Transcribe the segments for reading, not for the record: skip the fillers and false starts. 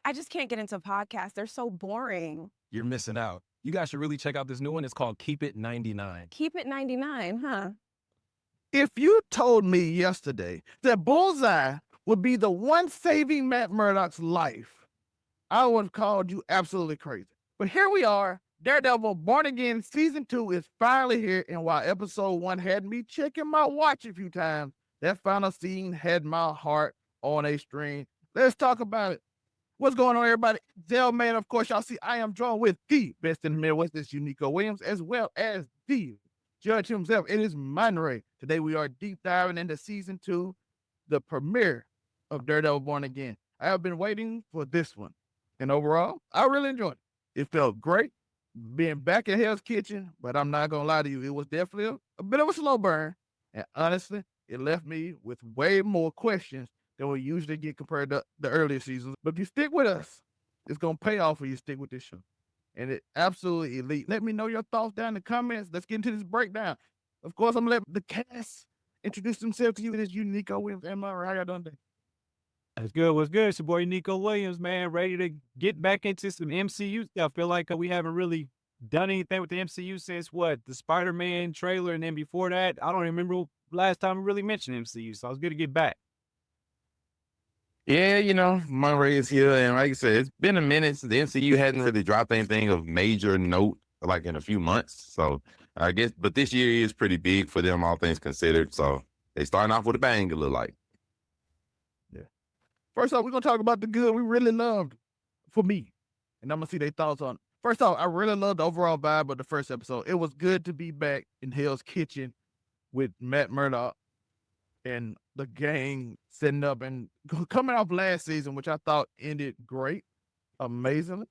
I just can't get into podcasts. They're so boring. You're missing out. You guys should really check out this new one. It's called Keep It 99. Keep It 99, huh? If you told me yesterday that Bullseye would be the one saving Matt Murdock's life, I would have called you absolutely crazy. But here we are. Daredevil Born Again Season 2 is finally here, and while Episode 1 had me checking my watch a few times, that final scene had my heart on a string. Let's talk about it. What's going on, everybody? Zell Man, of course, y'all see I am joined with the best in the Midwest, this Unico Williams, as well as the judge himself. It is Monray. Today we are deep diving into Season 2, the premiere of Daredevil Born Again. I have been waiting for this one, and overall, I really enjoyed it. It felt great being back in Hell's Kitchen, but I'm not going to lie to you, it was definitely a bit of a slow burn, and honestly, it left me with way more questions than we usually get compared to the earlier seasons. But if you stick with us, it's going to pay off for you stick with this show. And it's absolutely elite. Let me know your thoughts down in the comments. Let's get into this breakdown. Of course, I'm going to let the cast introduce themselves to you. It is Unico Williams. How y'all doing today? That's good. What's good? It's your boy Nico Williams, man. Ready to get back into some MCU stuff. Feel like we haven't really done anything with the MCU since the Spider-Man trailer. And then before that, I don't remember last time we really mentioned MCU. So it's good to get back. Yeah, Monray is here, and like I said, it's been a minute since the MCU hadn't really dropped anything of major note, like in a few months. So I guess, but this year is pretty big for them, all things considered. So they starting off with a bang, it look like. Yeah. First off, we're gonna talk about the good we really loved for me, and I'm gonna see their thoughts on it. First off, I really loved the overall vibe of the first episode. It was good to be back in Hell's Kitchen with Matt Murdock and the gang setting up and coming off last season, which I thought ended great, amazingly.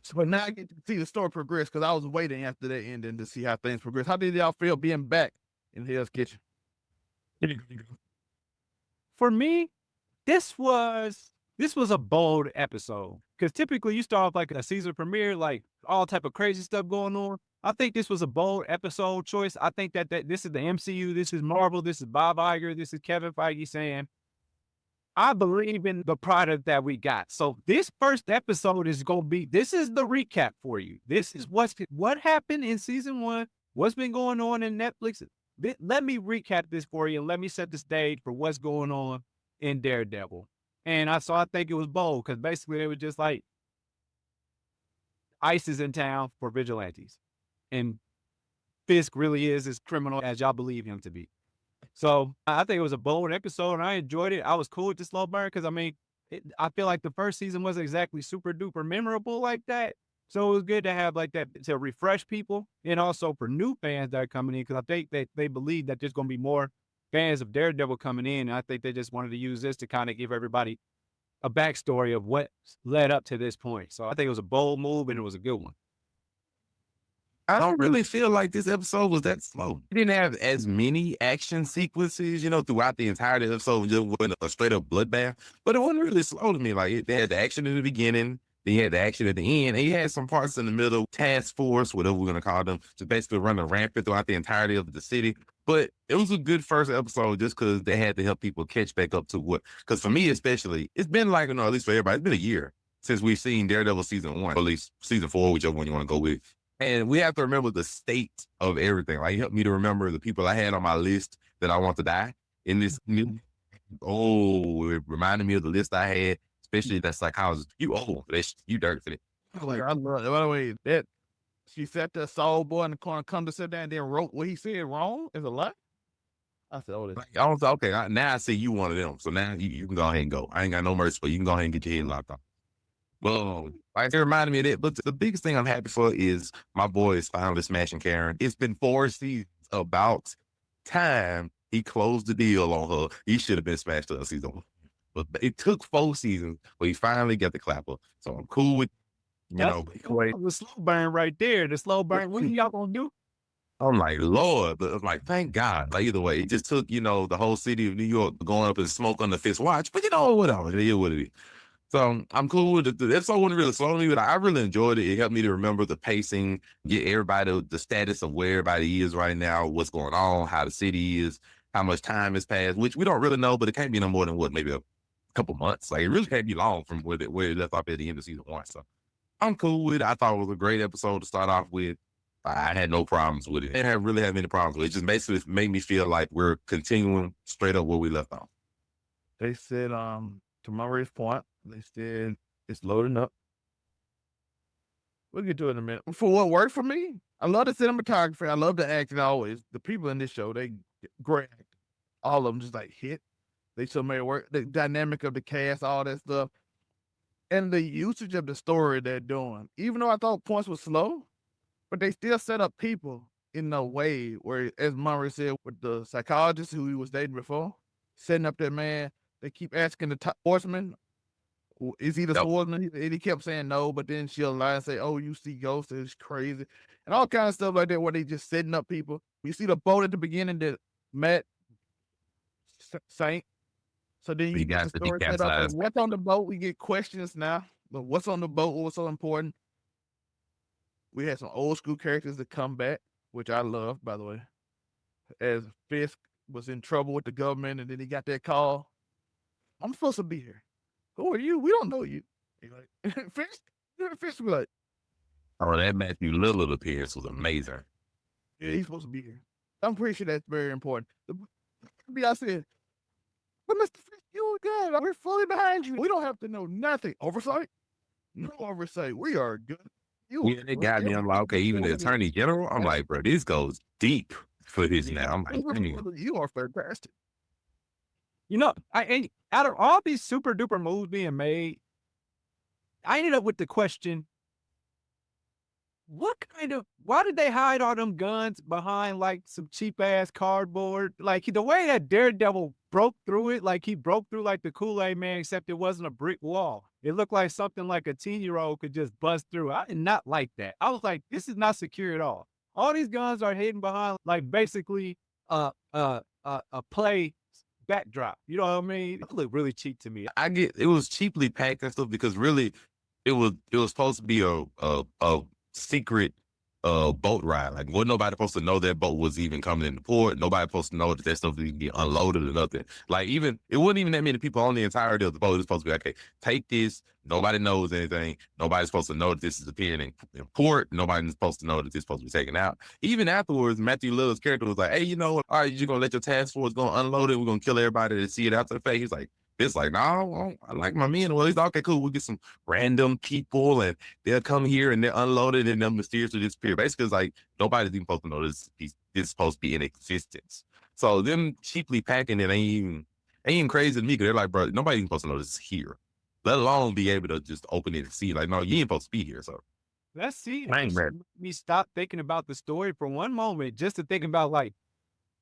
So, but now I get to see the story progress because I was waiting after that ending to see how things progress. How did y'all feel being back in Hell's Kitchen? For me, this was a bold episode because typically you start off like a season premiere, like all type of crazy stuff going on. I think this was a bold episode choice. I think that this is the MCU, this is Marvel, this is Bob Iger, this is Kevin Feige saying, I believe in the product that we got. So this first episode is going to be, this is the recap for you. This is what happened in season 1, what's been going on in Netflix. Let me recap this for you and let me set the stage for what's going on in Daredevil. And I think it was bold because basically they were just like, ICE is in town for vigilantes. And Fisk really is as criminal as y'all believe him to be. So I think it was a bold episode and I enjoyed it. I was cool with the slow burn because, I feel like the first season wasn't exactly super duper memorable like that. So it was good to have like that to refresh people and also for new fans that are coming in because I think they believe that there's going to be more fans of Daredevil coming in. And I think they just wanted to use this to kind of give everybody a backstory of what led up to this point. So I think it was a bold move and it was a good one. I don't really feel like this episode was that slow. It didn't have as many action sequences, throughout the entirety of the episode. Just went a straight up bloodbath, but it wasn't really slow to me. Like they had the action in the beginning, then you had the action at the end, and you had some parts in the middle, task force, whatever we're going to call them, to basically running rampant throughout the entirety of the city. But it was a good first episode just because they had to help people catch back up to because for me especially, it's been like, at least for everybody, it's been a year since we've seen Daredevil season 1, or at least season 4, whichever one you want to go with. And we have to remember the state of everything. Like, it helped me to remember the people I had on my list that I want to die in this. It reminded me of the list I had, especially that psychologist. You old, you dirty for that. Like, I love it. By the way, that she sat there, saw old boy in the corner, come to sit down, and then wrote what he said wrong is a lot. I said, oh, this. Like, I was okay. Now I see you one of them. So now you can go ahead and go. I ain't got no mercy for you. You can go ahead and get your head locked off. Well, it reminded me of that. But the biggest thing I'm happy for is my boy is finally smashing Karen. It's been 4 seasons. About time he closed the deal on her. He should have been smashed to a season 1. But it took 4 seasons, but he finally got the clapper. So I'm cool with, the slow burn right there. The slow burn. What are y'all gonna do? I'm like, Lord, but I'm like, thank God. Like, either way, it just took, the whole city of New York going up in smoke on the Fisk watch. But whatever, it is what it is. So I'm cool with it. The episode wasn't really slow to me, but I really enjoyed it. It helped me to remember the pacing, get everybody the status of where everybody is right now, what's going on, how the city is, how much time has passed, which we don't really know, but it can't be no more than maybe couple months. Like, it really can't be long from where it left off at the end of season 1. So I'm cool with it. I thought it was a great episode to start off with. I had no problems with it. I didn't really have any problems with it. It just basically made me feel like we're continuing straight up where we left off. They said, to Murray's point, they said it's loading up. We'll get to it in a minute. For what worked for me, I love the cinematography. I love the acting always. The people in this show, they great acting. All of them just like hit. They so made it work. The dynamic of the cast, all that stuff. And the usage of the story they're doing. Even though I thought points was slow, but they still set up people in a way where, as Murray said, with the psychologist who he was dating before, setting up that man, they keep asking the horseman, is he the swordsman? And he kept saying no, but then she'll lie and say, oh, you see ghosts, it's crazy. And all kinds of stuff like that where they just setting up people. You see the boat at the beginning that Matt sank. So then you get the story set up. What's on the boat? We get questions now. But what's on the boat? What was so important? We had some old school characters that come back, which I love, by the way. As Fisk was in trouble with the government, and then he got that call. I'm supposed to be here. Who are you? We don't know you. He's like, Fisk? Fisk was like, oh, that Matthew Lillard appearance was amazing. yeah, he's supposed to be here. I'm pretty sure that's very important. I said, but Mr. Fisk, you good. We're fully behind you. We don't have to know nothing. Oversight? No oversight. We are good. Yeah, they got me. I'm like, okay, even the attorney general. I'm like, bro, this goes deep for this now. I'm like, you are fantastic. You know, out of all these super duper moves being made, I ended up with the question: why did they hide all them guns behind like some cheap ass cardboard? Like the way that Daredevil broke through it, like he broke through like the Kool-Aid man, except it wasn't a brick wall. It looked like something like a 10-year-old could just bust through. I did not like that. I was like, this is not secure at all. All these guns are hidden behind like basically a play backdrop. You know what I mean? It looked really cheap to me. I get it was cheaply packed and stuff because really it was supposed to be a secret boat ride. Like, wasn't nobody supposed to know that boat was even coming into port. Nobody supposed to know that stuff would get unloaded or nothing. Like, even it wasn't even that many people on the entirety of the boat. It's supposed to be okay, take this. Nobody knows anything. Nobody's supposed to know that this is appearing in port. Nobody's supposed to know that this is supposed to be taken out. Even afterwards, Matthew Lillard's character was like, hey, you know what? All right, you're gonna let your task force go unload it. We're gonna kill everybody to see it after the fact. He's like, it's like, no, I like my men. Well, he's like, okay, cool. We'll get some random people and they'll come here and they're unloaded and they'll mysteriously disappear. Basically, it's like nobody's even supposed to know this is supposed to be in existence. So them cheaply packing it ain't even crazy to me because they're like, bro, nobody's even supposed to know this is here, let alone be able to just open it and see. Like, no, you ain't supposed to be here. So let's see. Me stop thinking about the story for one moment just to think about like,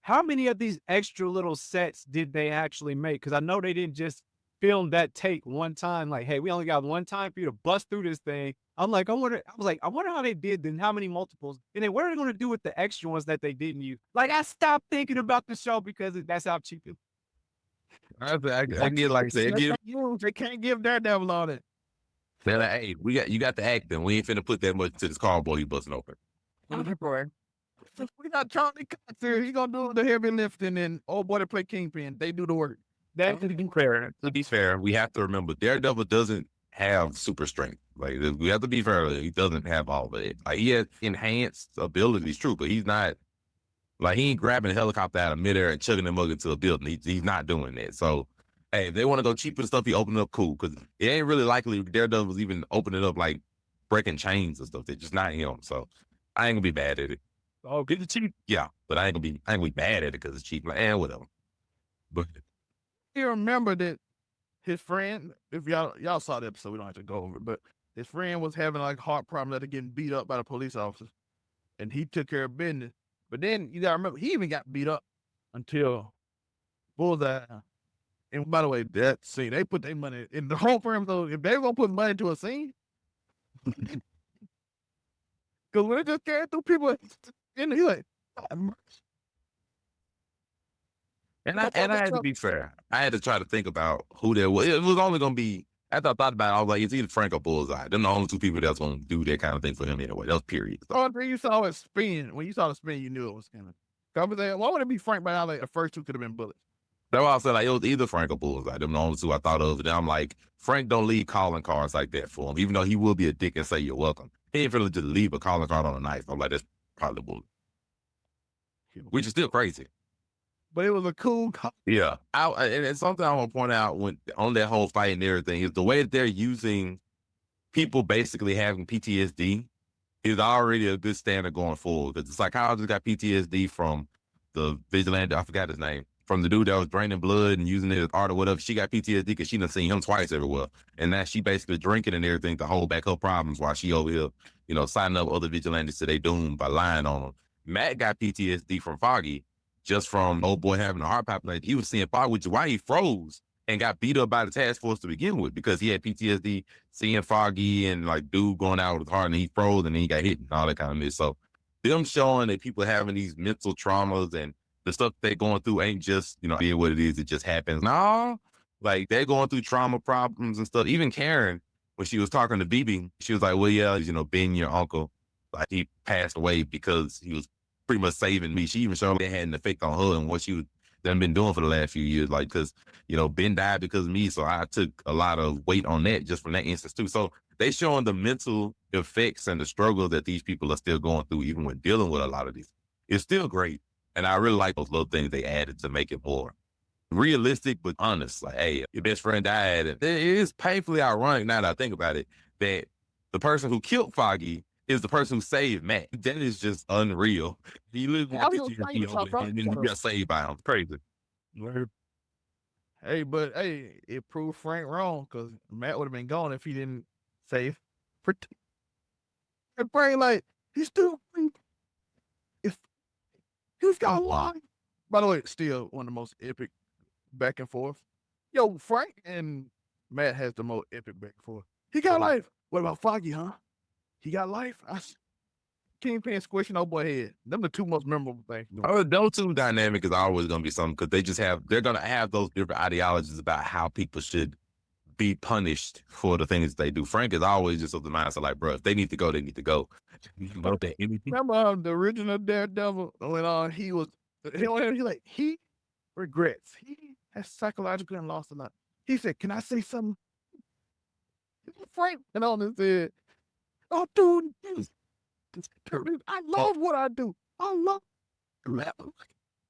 how many of these extra little sets did they actually make? Because I know they didn't just film that take one time. Like, hey, we only got one time for you to bust through this thing. I wonder how they did then, how many multiples. And then what are they going to do with the extra ones that they didn't use? Like, I stopped thinking about the show because that's how cheap it was. I get like that. They can't give Daredevil on it. They're like, hey, you got the acting. We ain't finna put that much to this cardboard you busting open. We got Charlie Cox here. He gonna do the heavy lifting, and old boy to play Kingpin. They do the work. To be fair, we have to remember Daredevil doesn't have super strength. Like, we have to be fair. He doesn't have all of it. Like, he has enhanced abilities, true, but he's not. Like, he ain't grabbing a helicopter out of midair and chugging them mug into a building. He's not doing that. So, hey, if they want to go cheap with stuff, he open it up cool, because it ain't really likely Daredevil's even opening up like breaking chains and stuff. They're just not him. So, I ain't gonna be bad at it. Oh, get it cheap. Yeah, but I ain't gonna be bad at it because it's cheap. Like, whatever. But you remember that his friend, if y'all saw the episode, we don't have to go over it, but his friend was having like heart problems after getting beat up by the police officers, and he took care of business. But then you gotta remember, he even got beat up until Bullseye. And by the way, that scene, they put their money in the whole firm. So if they gonna put money into a scene, because when they just carry through people, and he like, and I had to be fair. I had to try to think about who there was. It was only gonna be, after I thought about it, I was like, it's either Frank or Bullseye. They're the only two people that's gonna do that kind of thing for him anyway. That was period. So when you saw it spin, you knew it was gonna. Why would it be Frank? By now, like the first two could have been bullets. That's why I said like it was either Frank or Bullseye. Them the only two I thought of. And then I'm like, Frank don't leave calling cards like that for him, even though he will be a dick and say you're welcome. He ain't really just leave a calling card on a knife. I'm like, that's probably bull, which is still crazy. But it was a cool call. Yeah. And it's something I want to point out when on that whole fight and everything is the way that they're using people basically having PTSD is already a good standard going forward. Because the psychologist got PTSD from the vigilante, I forgot his name, from the dude that was draining blood and using it as art or whatever. She got PTSD because she done seen him twice everywhere. And now she basically drinking and everything to hold back her problems while she over here, signing up other vigilantes to their doom by lying on them. Matt got PTSD from Foggy, just from old boy having a heart palpitation. He was seeing Foggy, which is why he froze and got beat up by the task force to begin with, because he had PTSD seeing Foggy and like dude going out with his heart and he froze and then he got hit and all that kind of mess. So them showing that people having these mental traumas and the stuff they're going through ain't just, being what it is, it just happens. No, like they're going through trauma problems and stuff. Even Karen, when she was talking to BB, she was like, well, yeah, Ben, your uncle, like he passed away because he was pretty much saving me. She even showed that had an effect on her and what she was done been doing for the last few years. Like, because, Ben died because of me. So I took a lot of weight on that just from that instance too. So they showing the mental effects and the struggle that these people are still going through, even when dealing with a lot of these. It's still great. And I really like those little things they added to make it more realistic, but honest. Like, hey, your best friend died. And it is painfully ironic now that I think about it, that the person who killed Foggy is the person who saved Matt. That is just unreal. He lived with PTSD and then he got saved by him. Crazy. Hey, but it proved Frank wrong because Matt would have been gone if he didn't save. And Frank, like, he's still, he's got a lie. By the way, still one of the most epic back and forth. Yo, Frank and Matt has the most epic back and forth. He got life. What about Foggy, huh? He got life. Kingpin squishing old boy head. Them the two most memorable things. Those two dynamic is always going to be something because they're going to have those different ideologies about how people should be punished for the things they do. Frank is always just of the mindset like, bro, if they need to go, they need to go. Remember the original Daredevil when he regrets. He has psychologically lost a lot. He said, "Can I say something?" Frank and on and said, "Oh, dude, I love what I do. I love."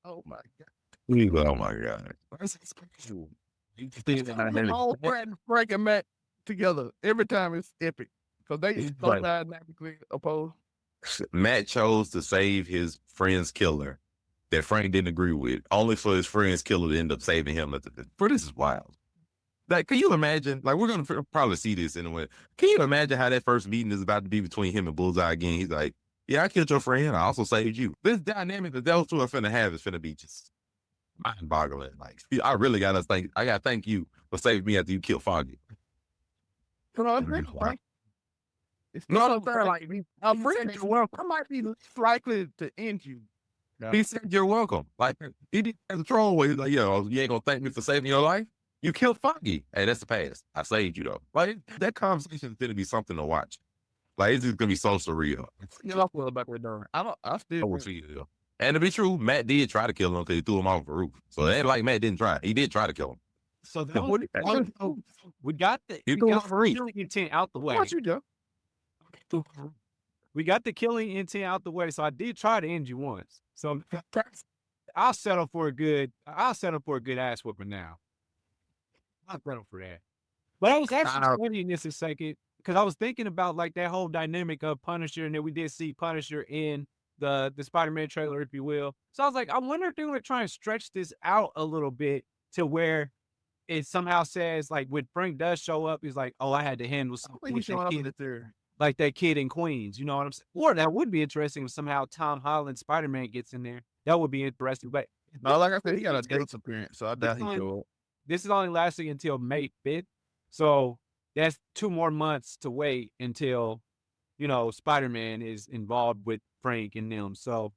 Oh my god! Oh my god! That's special. Frank and Matt together every time it's epic because they so dynamically opposed. Matt chose to save his friend's killer that Frank didn't agree with, only for his friend's killer to end up saving him. Bro, this is wild. Like, can you imagine? Like, we're going to probably see this in a way. Can you imagine how that first meeting is about to be between him and Bullseye again? He's like, yeah, I killed your friend. I also saved you. This dynamic that those two are finna have is finna be just mind-boggling. Like, I really got to thank you for saving me after you killed Foggy. Right? It's not fair. Like, I'm friend, I might be likely to end you. Yeah. He said, you're welcome. Like, he did the troll way. He's like, yo, you ain't gonna thank me for saving your life? You killed Foggy. Hey, that's the past. I saved you, though. Like, that conversation is gonna be something to watch. Like, it's just gonna be so surreal. I still feel. And to be true, Matt did try to kill him because he threw him off the roof. So it ain't like Matt didn't try. He did try to kill him. So we got the killing intent out the way. What you do? We got the killing intent out the way. So I did try to end you once. So I'll settle for a good ass whooping now. I'll settle for that. But I was actually studying this a second because I was thinking about like that whole dynamic of Punisher, and then we did see Punisher in the Spider-Man trailer, if you will. So I was like, I wonder if they're going to try and stretch this out a little bit to where it somehow says, like, when Frank does show up, he's like, oh, I had to handle something with that kid, like that kid in Queens. You know what I'm saying? Or that would be interesting if somehow Tom Holland Spider-Man gets in there. That would be interesting. But no, like I said, he got a dance appearance, so I doubt he'd go up. This is only lasting until May 5th. So that's 2 more months to wait until, Spider-Man is involved with Frank and them. So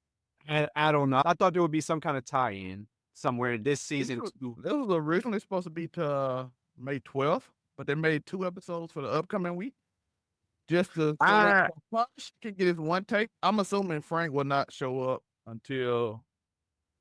I don't know. I thought there would be some kind of tie-in somewhere in this season. This was originally supposed to be to May 12th, but they made 2 episodes for the upcoming week. Just to Punch can get his one take. I'm assuming Frank will not show up until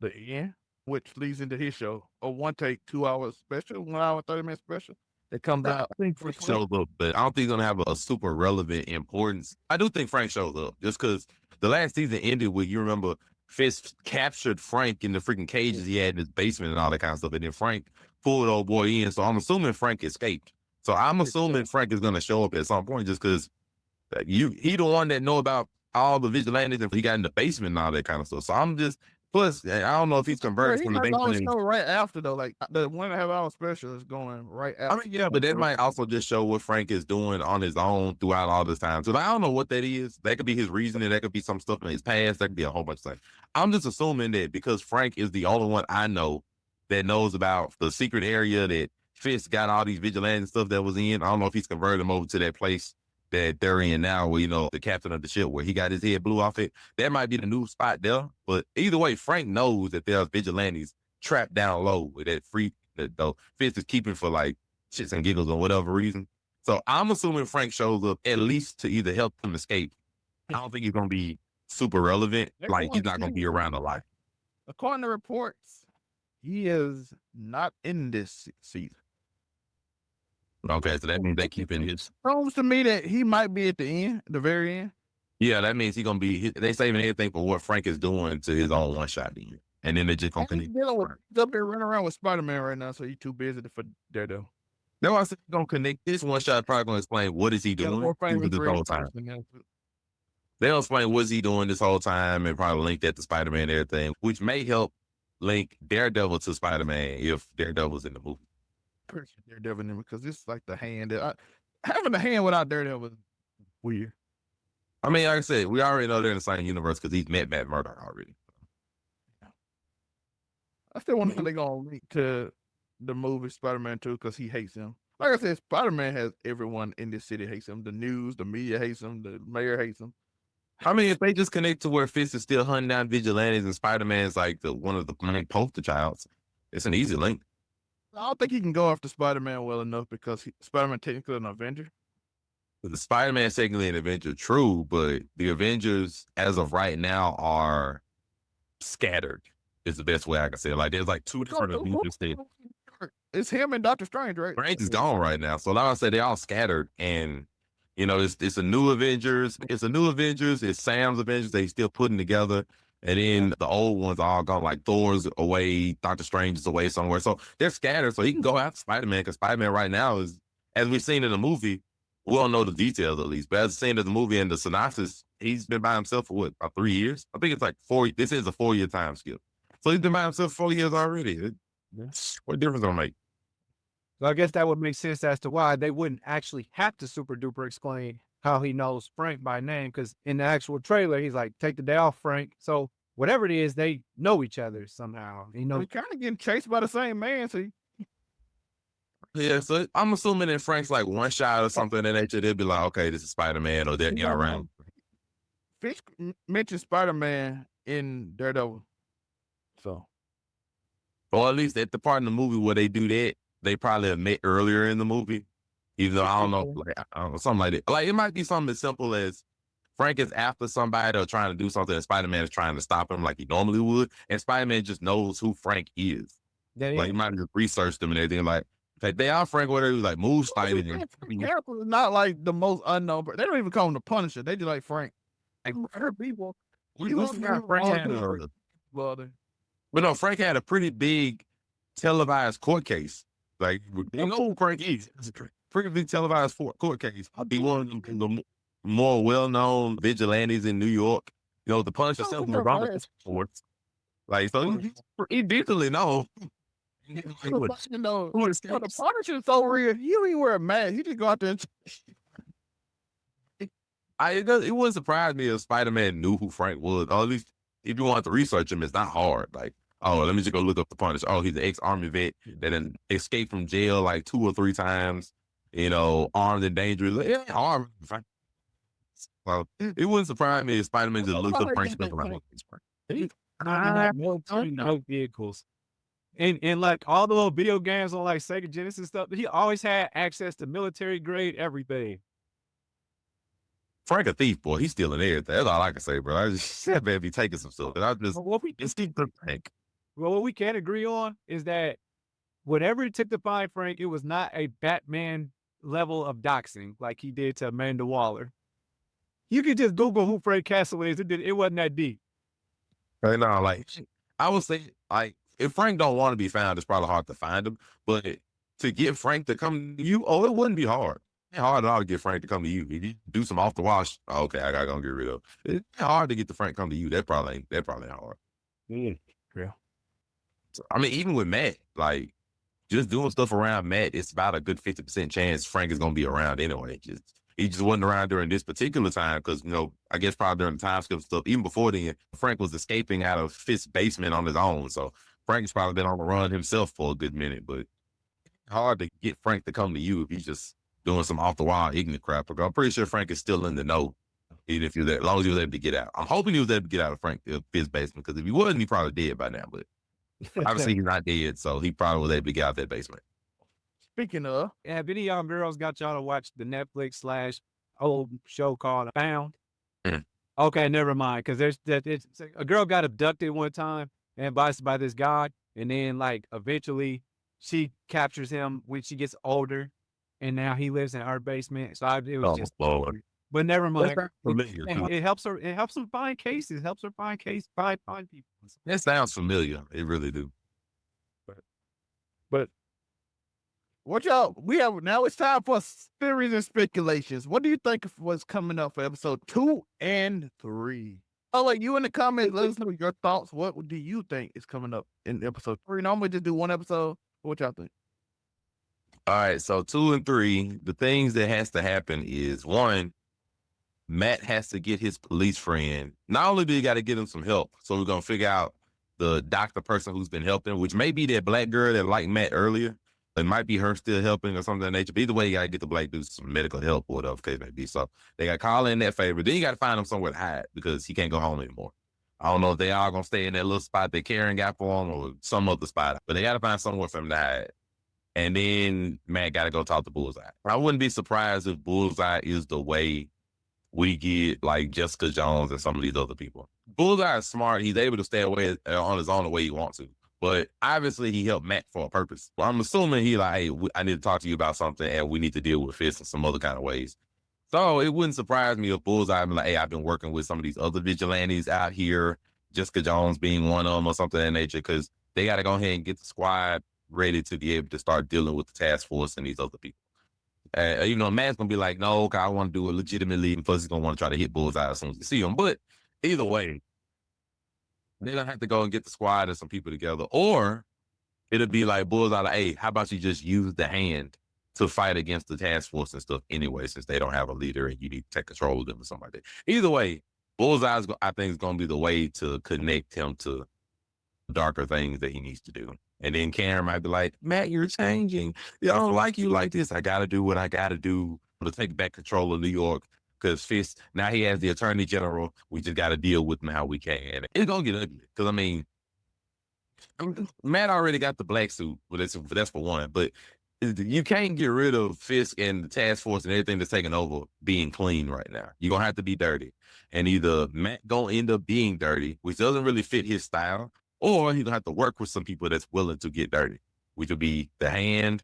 the end. which leads into his show, a one take 2 hours special, 1 hour 30-minute special that comes out. I think Frank shows up, but I don't think he's gonna have a super relevant importance. I do think Frank shows up just because the last season ended with, you remember, Fisk captured Frank in the freaking cages he had in his basement and all that kind of stuff, and then Frank pulled old boy in. So I'm assuming Frank escaped. So I'm assuming Frank is gonna show up at some point just because he the one that know about all the vigilantes and he got in the basement and all that kind of stuff. So I'm just plus I don't know if he's converted He from the might always basement. show right after though. Like the 1.5 hour special is going right I after. mean, yeah, but that might also just show what Frank is doing on his own throughout all this time. So I don't know what that is. That could be his reasoning. That could be some stuff in his past. That could be a whole bunch of things. I'm just assuming that because Frank is the only one I know that knows about the secret area that Fisk got all these vigilantes and stuff that was in. I don't know if he's converted them over to that place that they're in now, where, you know, the captain of the ship, where he got his head blew off it. That might be the new spot there. But either way, Frank knows that there's vigilantes trapped down low with that free that though Fisk is keeping for like shits and giggles or whatever reason. So I'm assuming Frank shows up at least to either help him escape. I don't think he's gonna be super relevant. Like he's not gonna be around a lot. According to reports, he is not in this season. Okay, so that means they keeping his. Proves to me that he might be at the end, the very end. Yeah, that means he's gonna be. They saving everything for what Frank is doing to his own one shot in, and then they just gonna He's continue. up there running around with Spider-Man right now, so he's too busy for Daredevil. That's why I said he's gonna connect. This one shot probably gonna explain what is he doing this whole time. They'll explain what's he doing this whole time and probably link that to Spider-Man and everything, which may help link Daredevil to Spider-Man if Daredevil's in the movie. Daredevil in it, because it's like the hand that having a hand without Daredevil is weird. I mean, like I said, we already know they're in the same universe because he's met Matt Murdock already. I still wonder how they're gonna link to the movie Spider-Man 2 because he hates him. Like I said, Spider-Man has everyone in this city hates him. The news, the media hates him, the mayor hates him. I mean, if they just connect to where Fisk is still hunting down vigilantes and Spider-Man's like one of the main poster childs, it's an easy link. I don't think he can go after Spider-Man well enough because Spider-Man technically an Avenger. The Spider-Man's technically an Avenger, true, but the Avengers, as of right now, are scattered. Is the best way I can say it. Like there's like two different Avengers there. It's him and Doctor Strange, right? Strange is gone right now, so like I said, they're all scattered, and you know it's a new Avengers. It's a new Avengers. It's Sam's Avengers. They still putting together. And then the old ones are all gone, like Thor's away, Doctor Strange is away somewhere. So they're scattered. So he can go after Spider-Man because Spider-Man right now is, as we've seen in the movie, we don't know the details at least, but as seen in the movie and the synopsis, he's been by himself for what, about 3 years? I think it's like 4. This is a 4-year time skip. So he's been by himself 4 years already. What difference gonna make? So I guess that would make sense as to why they wouldn't actually have to super duper explain how he knows Frank by name, because in the actual trailer, he's like, take the day off, Frank. So whatever it is, they know each other somehow. You know, He's kind of getting chased by the same man, so Yeah, so I'm assuming that Frank's like one shot or something in nature, they'll be like, okay, this is Spider-Man or they're around. Fisk mentioned Spider-Man in Daredevil. So, Or at least at the part in the movie where they do that, they probably have met earlier in the movie. Even though I don't know, like, I don't know, something like that. Like it might be something as simple as Frank is after somebody or trying to do something, and Spider-Man is trying to stop him like he normally would, and Spider-Man just knows who Frank is. Like he might have just researched them and everything. Like they are Frank, whatever. He was like move fighting. character is not like the most unknown, but they don't even call him the Punisher. They just like Frank. Like murder people. Frank had Brother. but no, Frank had a pretty big televised court case. Like you know who Frank is. It's a pretty big televised court case. He one of the more well-known vigilantes in New York. You know, the Punisher sells sports. Like so, he decently known. The Punisher's so real. He don't even wear a mask. He just go out there and It wouldn't surprise me if Spider-Man knew who Frank was. Or at least if you want to research him, it's not hard. Like, oh, let me just go look up the Punisher. Oh, he's an ex-Army vet that then escaped from jail like 2 or 3 times. You know, armed and dangerous. Like, yeah, armed. Well, it wouldn't surprise me if Spider-Man just looked up Frank Smith around. no vehicles. And like all the little video games on like Sega Genesis stuff, he always had access to military grade everything. Frank a thief, boy. He's stealing everything. That's all I can say, bro. I just that man be taking some stuff. And I just What we it's deep to Frank. Well, what we can agree on is that whatever it took to find Frank, it was not a Batman level of doxing like he did to Amanda Waller. You can just Google who Frank Castle is. It wasn't that deep. Right now, like I would say, like if Frank don't want to be found, it's probably hard to find him. But to get Frank to come to you, oh, it wouldn't be hard. It's hard at all to get Frank to come to you. If you do some off the wash, okay, I gotta go get rid of. It's hard to get the Frank come to you. That probably ain't hard. Yeah. So, I mean, even with Matt, like just doing stuff around Matt, it's about a good 50% chance Frank is gonna be around anyway. He just wasn't around during this particular time because, I guess probably during the time skip stuff, even before then, Frank was escaping out of Fisk's basement on his own. So Frank's probably been on the run himself for a good minute, but hard to get Frank to come to you if he's just doing some off the wall ignorant crap. Because I'm pretty sure Frank is still in the know, even if as long as he was able to get out. I'm hoping he was able to get out of Fisk's basement because if he wasn't, he probably dead by now. But obviously he's not dead, so he probably was able to get out of that basement. Speaking of, Have any of y'all girls got y'all to watch the Netflix / old show called Found? Mm. Okay, never mind. Because it's a girl got abducted one time and by this guy, and then like eventually she captures him when she gets older, and now he lives in her basement. So it was just, Lord. but never mind. Familiar. It helps her. It helps her find cases. Helps her find people. That sounds familiar. It really do. But now it's time for theories and speculations. What do you think of what's coming up for episode 2 and 3? Oh, like you in the comments, let us know your thoughts. What do you think is coming up in episode 3? Normally just do one episode. What y'all think? All right, so 2 and 3, the things that has to happen is 1, Matt has to get his police friend. Not only do you got to get him some help, so we're gonna figure out the doctor person who's been helping, which may be that black girl that liked Matt earlier. It might be her still helping or something of that nature. But either way, you got to get the black dude some medical help or whatever case may be. So they got to call in that favor. Then you got to find him somewhere to hide because he can't go home anymore. I don't know if they are going to stay in that little spot that Karen got for him or some other spot, but they got to find somewhere for him to hide. And then Matt got to go talk to Bullseye. I wouldn't be surprised if Bullseye is the way we get like Jessica Jones and some of these other people. Bullseye is smart. He's able to stay away on his own the way he wants to. But obviously he helped Matt for a purpose. Well, I'm assuming he like, hey, I need to talk to you about something and we need to deal with Fisk in some other kind of ways. So it wouldn't surprise me if Bullseye be like, hey, I've been working with some of these other vigilantes out here, Jessica Jones being one of them or something of that nature, because they got to go ahead and get the squad ready to be able to start dealing with the task force and these other people. Even though Matt's going to be like, no, I want to do it legitimately, and plus he's going to want to try to hit Bullseye as soon as you see him. But either way, they're going to have to go and get the squad and some people together. Or it'll be like Bullseye, like, hey, how about you just use the hand to fight against the task force and stuff anyway, since they don't have a leader and you need to take control of them or something like that. Either way, Bullseye, I think, is going to be the way to connect him to darker things that he needs to do. And then Karen might be like, Matt, you're changing. I don't like you like this. I got to do what I got to do to take back control of New York. Because Fisk, now he has the attorney general. We just got to deal with him how we can. It's going to get ugly. Because, I mean, Matt already got the black suit. Well, that's for one. But you can't get rid of Fisk and the task force and everything that's taking over being clean right now. You're going to have to be dirty. And either Matt going to end up being dirty, which doesn't really fit his style, or he's going to have to work with some people that's willing to get dirty, which would be The Hand,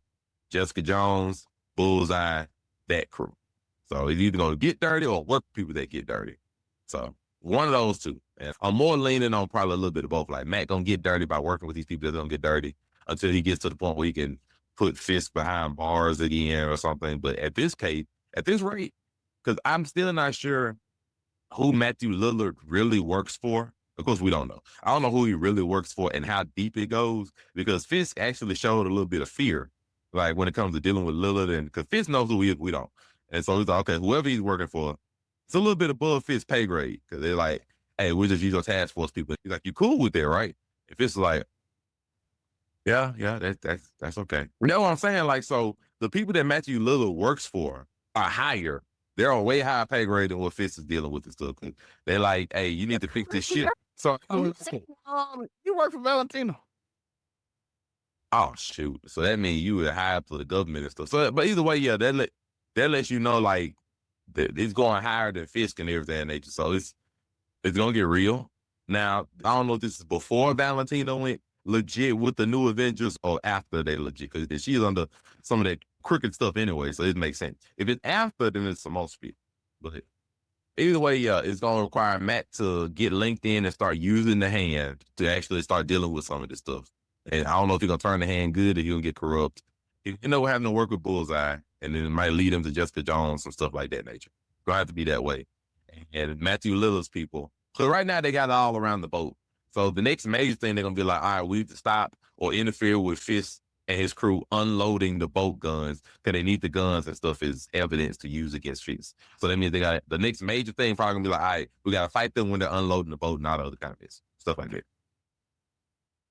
Jessica Jones, Bullseye, that crew. So he's either going to get dirty or work with people that get dirty. So one of those two. And I'm more leaning on probably a little bit of both. Like Matt going to get dirty by working with these people that don't get dirty until he gets to the point where he can put Fisk behind bars again or something. But at this rate, because I'm still not sure who Matthew Lillard really works for. Of course, we don't know. I don't know who he really works for and how deep it goes, because Fisk actually showed a little bit of fear, like when it comes to dealing with Lillard, and because Fisk knows who he is, we don't. And so he's like, okay, whoever he's working for, it's a little bit above Fisk's pay grade, because they're like, hey, we're just usual task force people. He's like, you cool with that, right? If it's like, yeah, that's okay. You know what I'm saying? Like, so the people that Matthew Lillard works for are higher. They're on way higher pay grade than what Fisk is dealing with and stuff. They're like, hey, you need to fix this shit. So, you work for Valentina. Oh shoot! So that means you were high up to the government and stuff. So, but either way, yeah, that lets you know like that it's going higher than Fisk and everything in nature. So it's gonna get real. Now I don't know if this is before Valentina went, legit with the new Avengers or after they legit? Because she's under some of that crooked stuff anyway, so it makes sense. If it's after, then it's supposed to be. But either way, yeah, it's going to require Matt to get linked in and start using the hand to actually start dealing with some of this stuff. And I don't know if he's going to turn the hand good or he'll get corrupt. You know, having to work with Bullseye, and then it might lead him to Jessica Jones and stuff like that nature. It's going to have to be that way. And Matthew Lillard's people. So right now, they got it all around the boat. So the next major thing, they're going to be like, all right, we have to stop or interfere with Fisk and his crew unloading the boat guns because they need the guns and stuff as evidence to use against Fisk. So that means they got the next major thing probably going to be like, all right, we got to fight them when they're unloading the boat and all the other kind of stuff like that.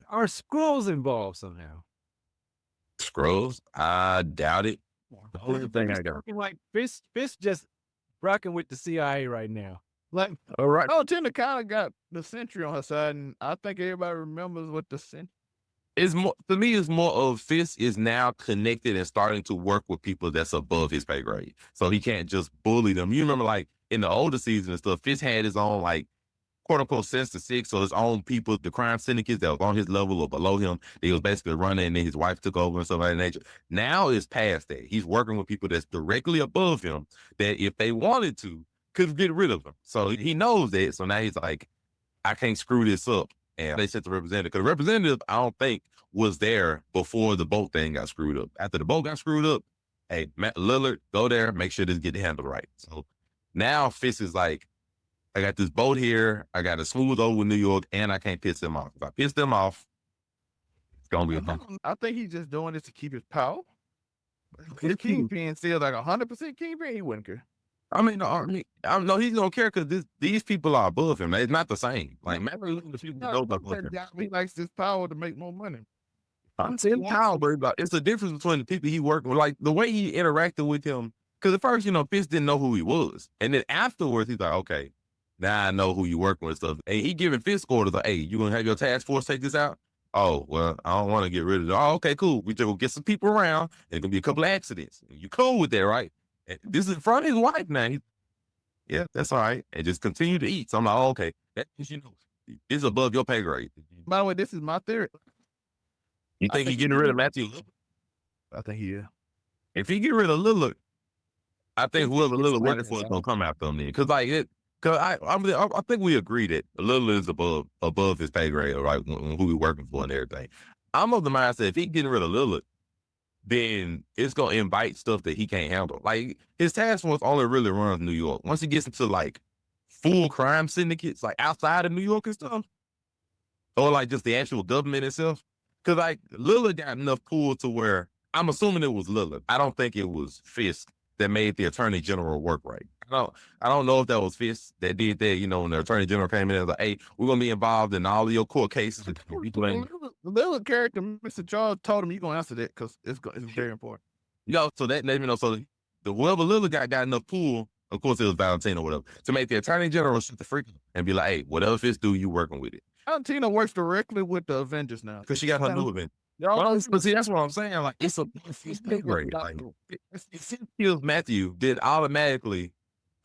Are Skrulls involved somehow? Scrolls? I doubt it. The only thing I got. Like Fisk just rocking with the CIA right now. Like, All right. Valentina kind of got the Sentry on her side, and I think everybody remembers what the Sentry. It's more, to me, it's more of Fisk is now connected and starting to work with people that's above his pay grade. So he can't just bully them. You remember, like, in the older season and stuff, Fisk had his own, like, quote unquote, sense to six. So his own people, the crime syndicates that was on his level or below him, he was basically running, and then his wife took over and stuff like that nature. Now it's past that. He's working with people that's directly above him that if they wanted to, could get rid of him. So he knows that. So now he's like, I can't screw this up. And they sent the representative. Because the representative, I don't think, was there before the boat thing got screwed up. After the boat got screwed up, hey, Matt Lillard, go there, make sure this get handled right. So now Fisk is like, I got this boat here, I got to smooth over with New York, and I can't piss them off. If I piss them off, it's going to be a problem. I think he's just doing this to keep his power. If Kingpin still like 100% Kingpin, he wouldn't care. I mean, no, he's gonna care because these people are above him. It's not the same. Like, remember, the people know about him. He likes this power to make more money. I'm saying power, but it's the difference between the people he working with. Like, the way he interacted with him, because at first, Fisk didn't know who he was. And then afterwards, he's like, okay, now I know who you working with and stuff. And he giving Fisk orders like, hey, you gonna have your task force take this out? Oh, well, I don't want to get rid of it. Oh, okay, cool. We just gonna get some people around, and it's gonna be a couple of accidents. You cool with that, right? And this is in front of his wife now. Yeah, that's all right. And just continue to eat. So I'm like, oh, okay. That is, it's above your pay grade. By the way, this is my theory. You think he's getting rid of Matthew Lillard? I think he is. If he get rid of Lillard, I think whoever Lillard working for is gonna come after him then. Because I think we agree that Lillard is above his pay grade, right? Who we working for and everything. I'm of the mindset if he getting rid of Lillard, then it's going to invite stuff that he can't handle. Like, his task force only really runs New York. Once he gets into, like, full crime syndicates, like, outside of New York and stuff, or, like, just the actual government itself, because, like, Lillard got enough pull to where, I'm assuming it was Lillard. I don't think it was Fisk that made the Attorney General work right. I don't know if that was Fisk that did that, when the Attorney General came in and was like, hey, we're going to be involved in all of your court cases. The Lillard character, Mr. Charles, told him you're going to answer that because it's very important. So that let me know. So whoever Lillard got enough pull, of course it was Valentina or whatever, to make the Attorney General shut the freak up and be like, hey, whatever Fisk do, you working with it. Valentina works directly with the Avengers now. Because she got her new event. But see, that's what I'm saying. Like, it's a big grade. Like, if she kills Matthew, then automatically,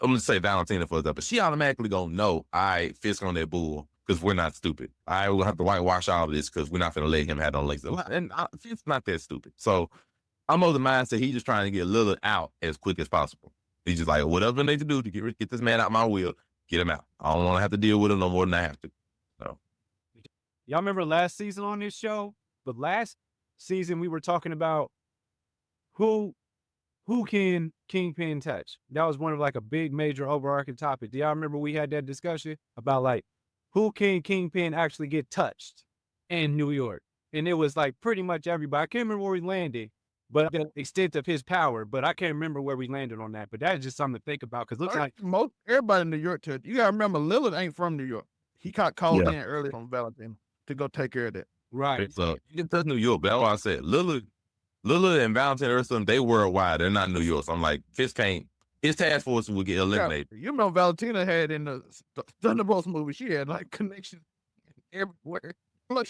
I'm going to say Valentina for that, but she automatically going to know, all right, Fisk on that bull, because we're not stupid. All right, we'll have to whitewash all of this because we're not going to let him have no legs. And Fisk's not that stupid. So I'm of the mindset he's just trying to get Lillard out as quick as possible. He's just like, whatever I need to do to get this man out my wheel, get him out. I don't want to have to deal with him no more than I have to. So, y'all remember last season on this show? But last season we were talking about who can Kingpin touch? That was one of like a big major overarching topic. Do y'all remember we had that discussion about like who can Kingpin actually get touched in New York? And it was like pretty much everybody. I can't remember where we landed, but the extent of his power, but I can't remember where we landed on that. But that's just something to think about because it looks like everybody in New York touched. You gotta remember Lillard ain't from New York. He got called in early from Valentina to go take care of that. right. So you can touch New York, but that's why I said Lillard and Valentina Urson, they worldwide. They're not New York. So I'm like, Fisk can't. His task force will get eliminated. Yeah, you know, Valentina had in the Thunderbolts movie, she had like connections everywhere. Like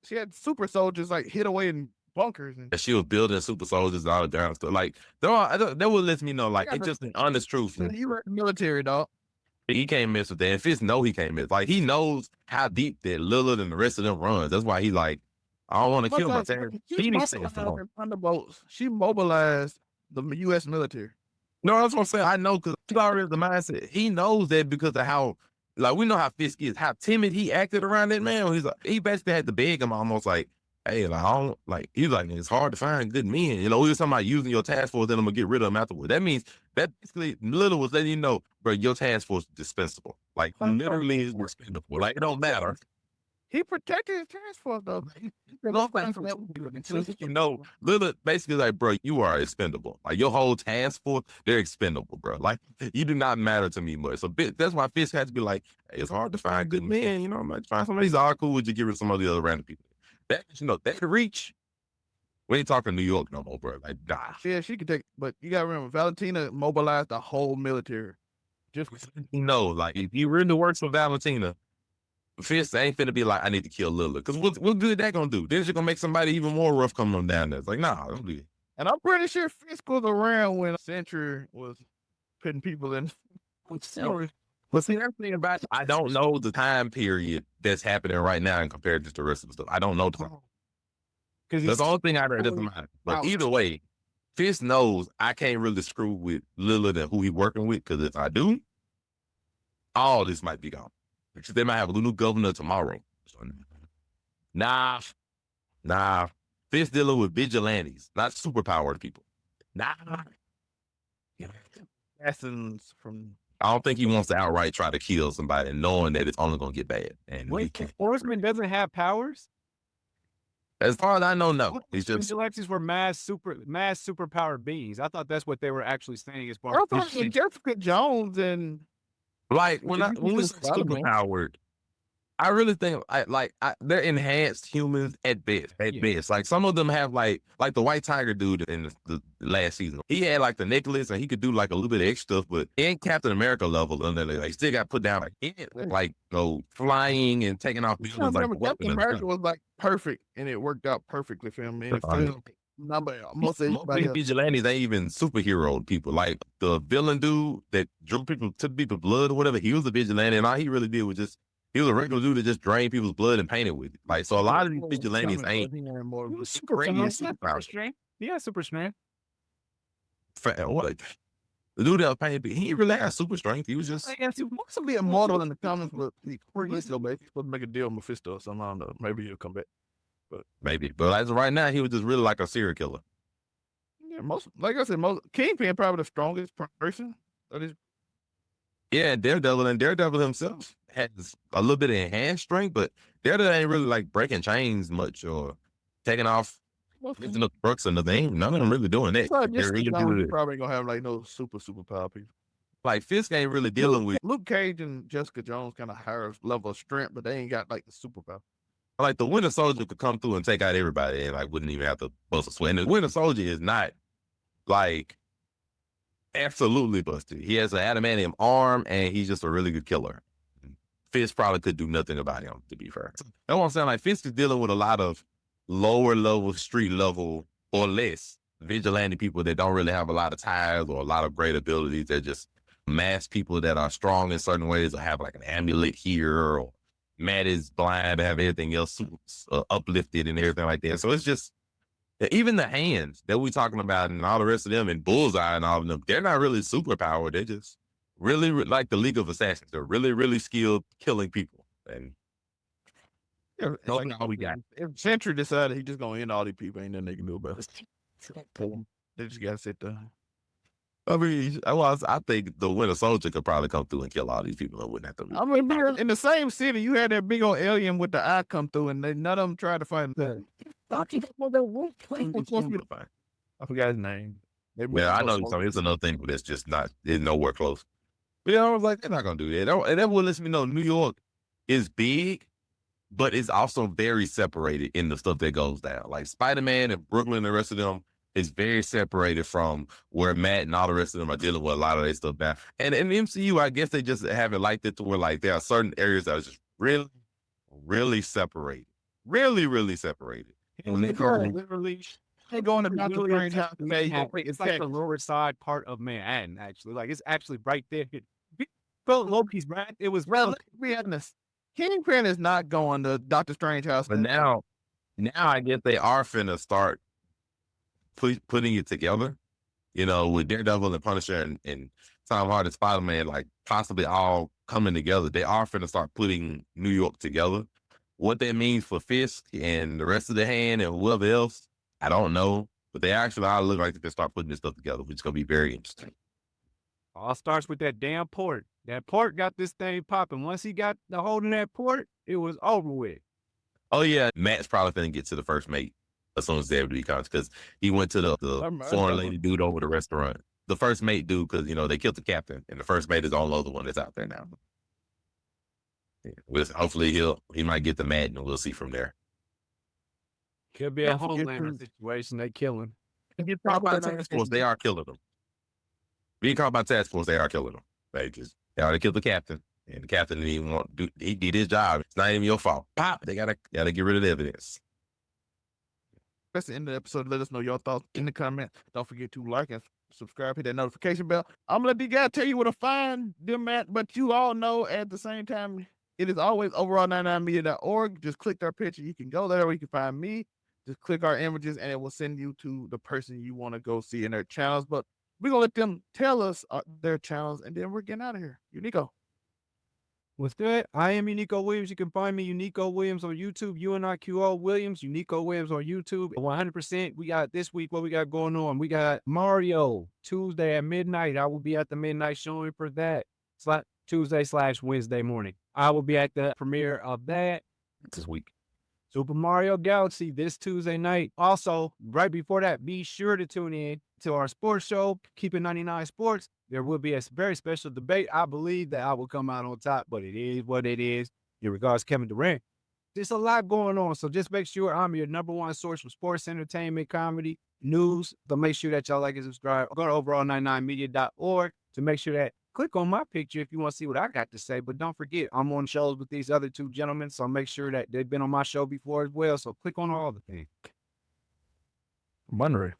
she had super soldiers like hid away in bunkers. And she was building super soldiers and all the damn stuff. Like, that would let me know, like, it's just an honest truth. You were in the military, dog. He can't mess with that. And Fisk know he can't mess. Like, he knows how deep that Lillard and the rest of them runs. That's why he like, I don't want to kill myself. He needs to stay alone. Thunderbolts. She mobilized the U.S. military. No, that's what I'm saying. I know because he already has the mindset. He knows that because of how, like, we know how Fisk is, how timid he acted around that man. He's like, he basically had to beg him almost like, hey, like, I don't, like, he's like, it's hard to find good men. You know, we were talking about using your task force, then I'm going to get rid of them afterward. That means that basically Little was letting you know, bro, your task force is dispensable. Like, literally is dispensable. Like, it don't matter. He protected his task force, though. You know, Lillard basically like, bro, you are expendable. Like, your whole task force, they're expendable, bro. Like, you do not matter to me much. So that's why Fisk has to be like, hey, it's hard to find good men. You know, I'm like, find somebody who's all cool with you, get rid of some of the other random people. That, you know, that reach, we ain't talking New York no more, bro. Like, nah. Yeah, she could take, but you got to remember, Valentina mobilized the whole military. Just, you know, like, if you really works for Valentina, Fisk ain't finna be like, I need to kill Lillard. Because what good that gonna do? Then she's gonna make somebody even more rough coming on down there. It's like, nah, don't do it. and I'm pretty sure Fisk was around when Century was putting people in. But see, that's the thing about it. I don't know the time period that's happening right now and compared to the rest of the stuff. I don't know the time. Because that's the only thing I read doesn't matter. But either way, Fisk knows I can't really screw with Lillard and who he's working with, because if I do, all this might be gone. Because they might have a new governor tomorrow. So, nah. Fisk dealing with vigilantes, not superpowered people. Nah. Assassins from. I don't think he wants to outright try to kill somebody knowing that it's only going to get bad. And wait, Horseman doesn't have powers? As far as I know, no. He's just vigilantes were mass superpowered beings. I thought that's what they were actually saying as far as Jessica Jones and like when we say superpowered, I really think they're enhanced humans at best. Best, like some of them have like the White Tiger dude in the last season. He had like the necklace and he could do like a little bit of extra stuff, but he ain't Captain America level. And then like still got put down like flying and taking off buildings. Like Captain America was like perfect, and it worked out perfectly for him. Most vigilantes ain't even superhero people. Like the villain dude that drew people to people's blood or whatever, he was a vigilante, and all he really did was just. He was a regular dude that just drained people's blood and painted with it. Like, so a lot of these vigilantes ain't super. Yeah, super strength. What? The dude that was painted, he didn't really have super strength. He was just. He wants to be immortal in the comics, but he's supposed to make a deal with Mephisto or something. I don't know. Maybe he'll come back. Maybe. But as of right now, he was just really like a serial killer. Yeah, like I said, Kingpin probably the strongest person. Yeah, Daredevil himself has a little bit of enhanced strength, but Daredevil ain't really like breaking chains much or taking off lifting up trucks or nothing. None of them really doing that. Probably gonna have like no superpower people. Like Fisk ain't really dealing with Luke Cage and Jessica Jones kind of higher level of strength, but they ain't got like the superpower. Like the Winter Soldier could come through and take out everybody and like wouldn't even have to bust a sweat. And the Winter Soldier is not like absolutely busted. He has an adamantium arm and he's just a really good killer. Fisk probably could do nothing about him, to be fair. That's what I'm saying. Like Fisk is dealing with a lot of lower level, street level or less vigilante people that don't really have a lot of ties or a lot of great abilities. They're just mass people that are strong in certain ways or have like an amulet here, or Matt is blind, have everything else uplifted and everything like that. So it's just, even the hands that we talking about and all the rest of them and Bullseye and all of them, they're not really superpowered. They're just really like the League of Assassins. They're really, really skilled killing people. And that's like all we got. If Sentry decided he just gonna end all these people, ain't nothing they can do about it. They just gotta sit there. I mean, I think the Winter Soldier could probably come through and kill all these people. I wouldn't have to. I mean, in the same city, you had that big old alien with the eye come through, and none of them tried to find that. I forgot his name. Yeah, I know. So it's another thing, but it's just not. It's nowhere close. But yeah, I was like, they're not gonna do that. And that would let me know New York is big, but it's also very separated in the stuff that goes down. Like Spider-Man and Brooklyn and the rest of them is very separated from where Matt and all the rest of them are dealing with a lot of their stuff now. And in the MCU, I guess they just have it like that to where like there are certain areas that are just really, really separated. Really, really separated. And they go into Dr. Strange's house. It's like the lower side part of Manhattan, actually. Like it's actually right there. felt low-key, Brad. It was Bro, let's be honest. Kingpin is not going to Doctor Strange house. But now I guess they are finna start putting it together. You know, with Daredevil and Punisher and Tom Hardy, Spider-Man, like possibly all coming together. They are finna start putting New York together. What that means for Fisk and the rest of the hand and whoever else, I don't know. But they actually all look like they can start putting this stuff together, which is gonna be very interesting. all starts with that damn port. That port got this thing popping. Once he got the hold of that port, it was over with. Oh yeah, Matt's probably finna get to the first mate as soon as Daredevil comes because he went to the foreign lady dude over the restaurant. The first mate dude, because they killed the captain, and the first mate is the only other one that's out there now. Yeah, hopefully he might get the Matt, and we'll see from there. Could be a Don't forget Homelander to- situation. They killing. You Caught talk by about task force, they are killing them. Being caught by task force, they are killing them. They already killed the captain, and the captain didn't even want to do. He did his job. It's not even your fault. Pop. They gotta get rid of the evidence. That's the end of the episode. Let us know your thoughts in the comments. Don't forget to like and subscribe, hit that notification bell. I'm gonna let these guys tell you where to find them at, but you all know at the same time, it is always overall99media.org. Just click their picture. You can go there where you can find me. Just click our images and it will send you to the person you want to go see in their channels. But we're gonna let them tell us their channels and then we're getting out of here. Unico. What's good? I am Unico Williams. You can find me Unico Williams on YouTube, UNIQO Williams, Unico Williams on YouTube. 100%. We got this week what we got going on. We got Mario Tuesday at midnight. I will be at the midnight showing for that. Tuesday/Wednesday morning. I will be at the premiere of that This week. Super Mario Galaxy this Tuesday night. Also, right before that, be sure to tune in to our sports show, Keep It 99 Sports. There will be a very special debate. I believe that I will come out on top, but it is what it is. In regards to Kevin Durant, there's a lot going on. So just make sure I'm your number one source for sports, entertainment, comedy, news. But make sure that y'all like and subscribe. Go to overall99media.org to make sure that click on my picture if you want to see what I got to say. But don't forget, I'm on shows with these other two gentlemen. So make sure that they've been on my show before as well. So click on all the things. Wondering.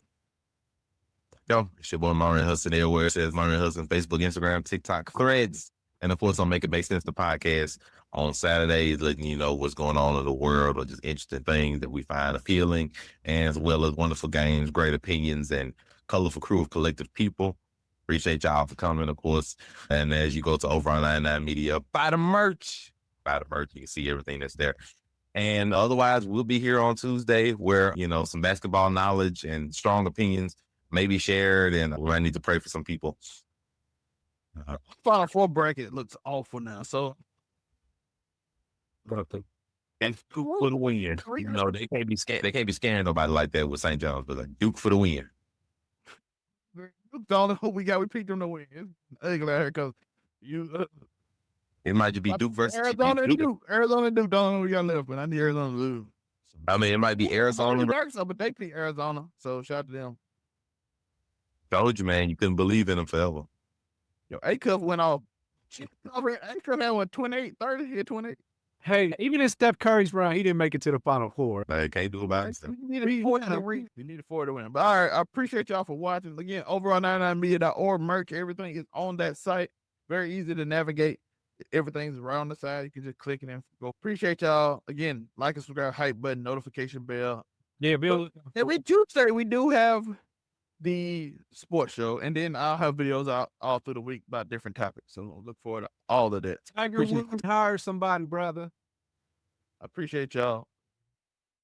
Yo, it's your boy Maureen Hudson everywhere. It says Maureen Hudson, Facebook, Instagram, TikTok, Threads. And of course, on Make It Make Sense, the podcast on Saturdays, letting you know what's going on in the world or just interesting things that we find appealing, and as well as wonderful games, great opinions, and colorful crew of collective people. Appreciate y'all for coming, of course. And as you go to Overall 99 Media, buy the merch. Buy the merch. You can see everything that's there. And otherwise, we'll be here on Tuesday where, some basketball knowledge and strong opinions may be shared, and we might need to pray for some people. Final Four bracket looks awful now. So And Duke for the win. They can't be scared. They can't be scaring nobody like that with St. John's, but like Duke for the win. the only hope we got, we picked them to win. It's ugly out here because you It might just be Duke versus Arizona and Duke. Duke. Arizona and Duke don't know who we got left, but I need Arizona to lose. I mean, it might be Arizona. But they beat Arizona, so shout out to them. Told you, man, you couldn't believe in them forever. Yo, A-Cup went off. A-Cup had what, 28, 30? He had 28. Hey, even in Steph Curry's run, he didn't make it to the Final Four. Like, can't do about it. We needed 4 to win. We needed 4 to win. But all right, I appreciate y'all for watching. Again, overall99media.org merch. Everything is on that site. Very easy to navigate. Everything's right on the side. You can just click it and go. Appreciate y'all. Again, like and subscribe, hype button, notification bell. Yeah, Bill. Every Tuesday, we do have the sports show, and then I'll have videos out all through the week about different topics. So look forward to all of that. Tiger Appreciate- Woods hire somebody, brother. I appreciate y'all.